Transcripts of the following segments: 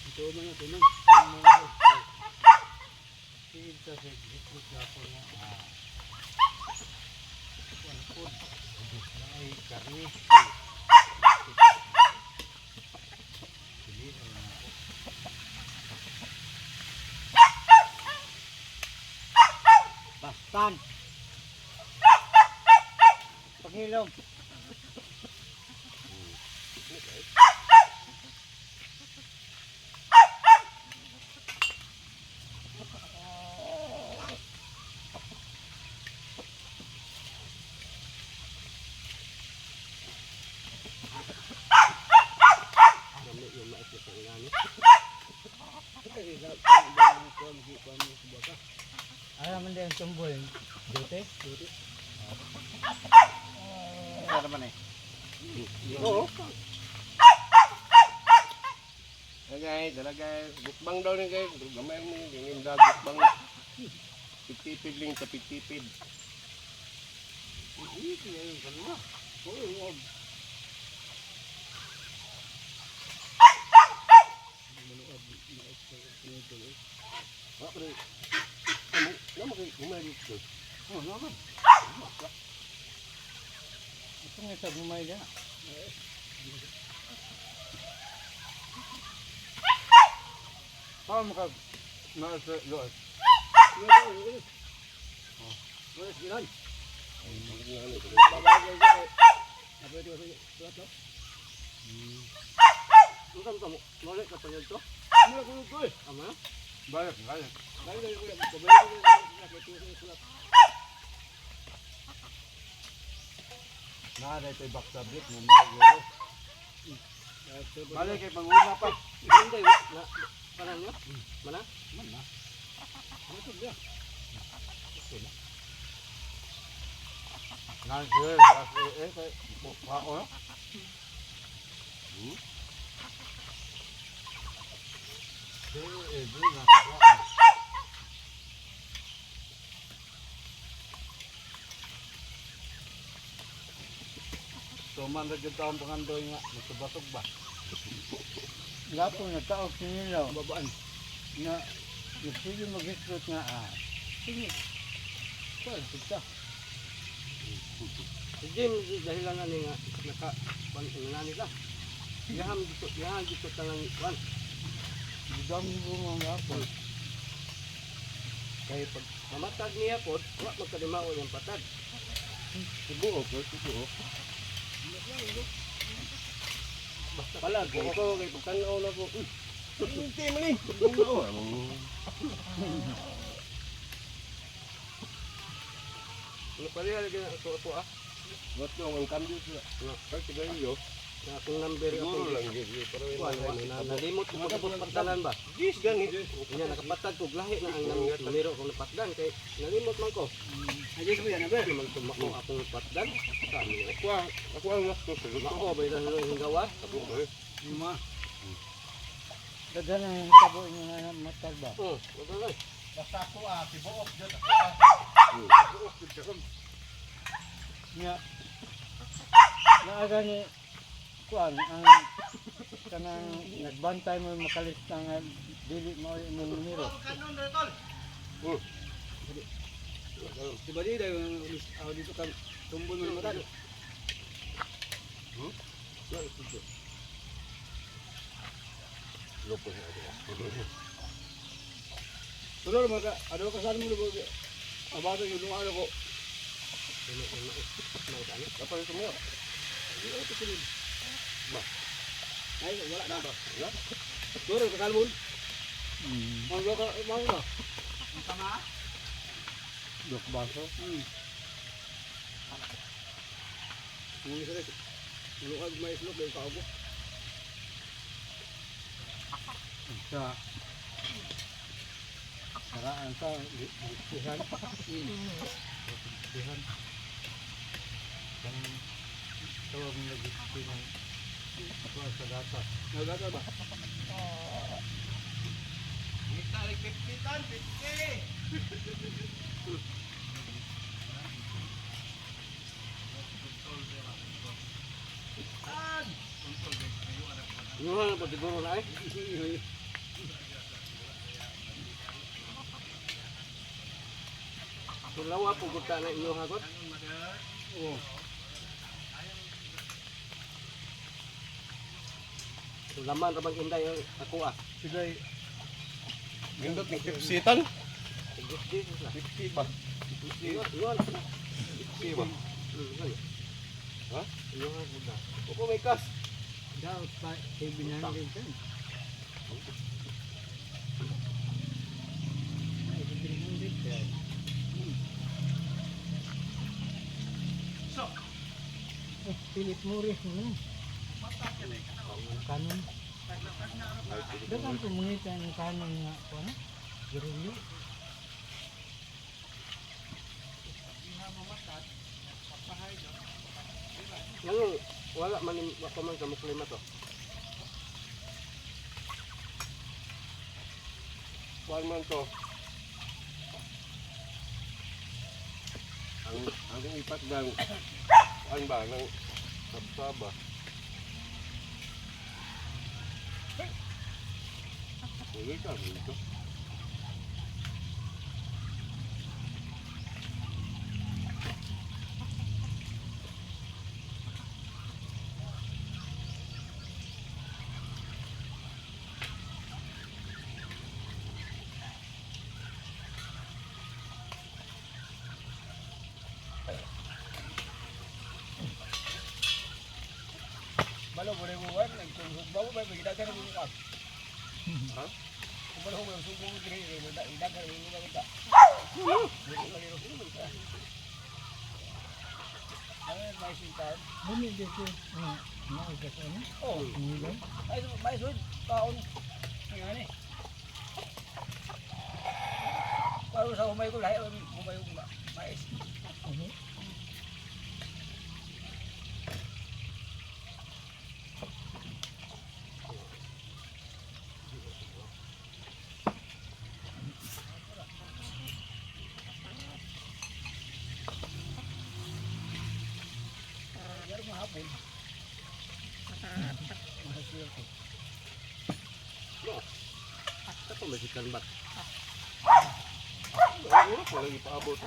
Ito mga tunong. Feed sa higit gapon nga. Food. Ay karni. Bastan. Pangilom. Ano naman din ang tumbol? Dute? Dute? Ano naman eh? Oo. Dalagay. Bukbang daw rin guys. Gamay mo yung dag bukbang. Pitipid lang sa pitipid. Oh, naman. Ito nga sa bumay na. Paano maka nasa doon? Where's Ilan? Bukan kamu, balik ke penyel tu? Mula dulu tu. Ama? Balik. Balik nah, ada itu bak sabit mau dulu. Balik ke pengguna apa? Hindi, panahnya? Mana? Mana? Ano to dia? Nagel, kay mukha So man ra gyud taon pangandoy nga nagsuba-suba. Lapo na tao sinilaw babaan na sige mag-istot nga sige. Well, kita. Sige dahilan ani nga naka pan nani ka. Yaham dito tanang kwan. Dami mo mga apol. Kaya pag mamatag niya po, wala magkadimao yung patag. Subuo ko, subuo. Basta pala, kung ito, kay pagtanaw na po. Hindi mo ni. Ano pa rin, lagi na ito ah. Ba't yung ang cambio siya? Kahit sigarilyo. Na akong number siguro ako lang yun. nalimot ko tapos pagdalan ba? Yes, gani. Kanya nakapatag ko lahi na ang numero kong napatdan kay nalimot man ko. Ayos mo yan ba? Naman tumako akong napatdan. Kami Ako ang gusto sa luto. ako ba ito yung gawa? Lima. Dagan ang tabo niyo na matag ba? Oo, dagan. Basta ako tibuok dyan. Tibuok dyan. Nya. Naaga ni kuan ang kanang nagbantay mo makalis ng dili mo imong numero. Kanon na tol. Diba di dito kan tumbon mo mata. Lupo na ito. Tulor mga ano kasan mo lubo. Abato yung lumaano ko. Apa itu semua? Ay, wala na ba? Wala? Tulor ka kalmon. Ang loka mau na. Ang tama? Dok baso. Muli sa rin. Lukag may islog yung kaubo. Sa saraan sa listihan. Listihan. Ang tawag na listihan. Ako sa data. Nagata ba? Tarik 50 ton, 50. Inuha na po siguro na eh. Sulawa po gudta na inuha ko. Oo. Laman rabang inday ako ah. Sigay. Gindot ng tipsitan. Tipsi ba? Iwan. Tipsi ba? Ha? Inuha ko na. Opo may kas. Daw pa binanggit kan. Philip Morris mo. Kanon. Dagan ko mungita ng kanon nga ko na. Girilyo. Ngayon, wala man ako man sa muslima to. Kuan man to. Ang ipat ng kuan ba ng sabsaba. Wala ka dito. Balo boleh buat, bawa bawa kita kan buat. Ha? Balo boleh subuh kiri kiri, dah kan buat kita. Ay, may sintan. Bumi dito. Naugas ano? Oh, Nilang. ay may sud kaon. Ngani. Baru sa humay ko lahi humay ko mais. Ano? Yar mahapon. Ito masikan bat. Wala ko lagi paabot.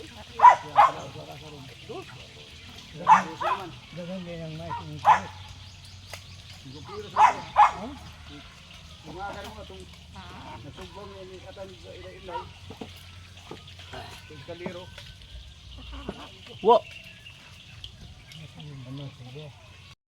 Dagan din ang mais ng kalit. Gupiro sa ito. Umaga mo itong nasugbong yan yung katan sa ilay-ilay. Itong kaliro. Wo. Ano sige.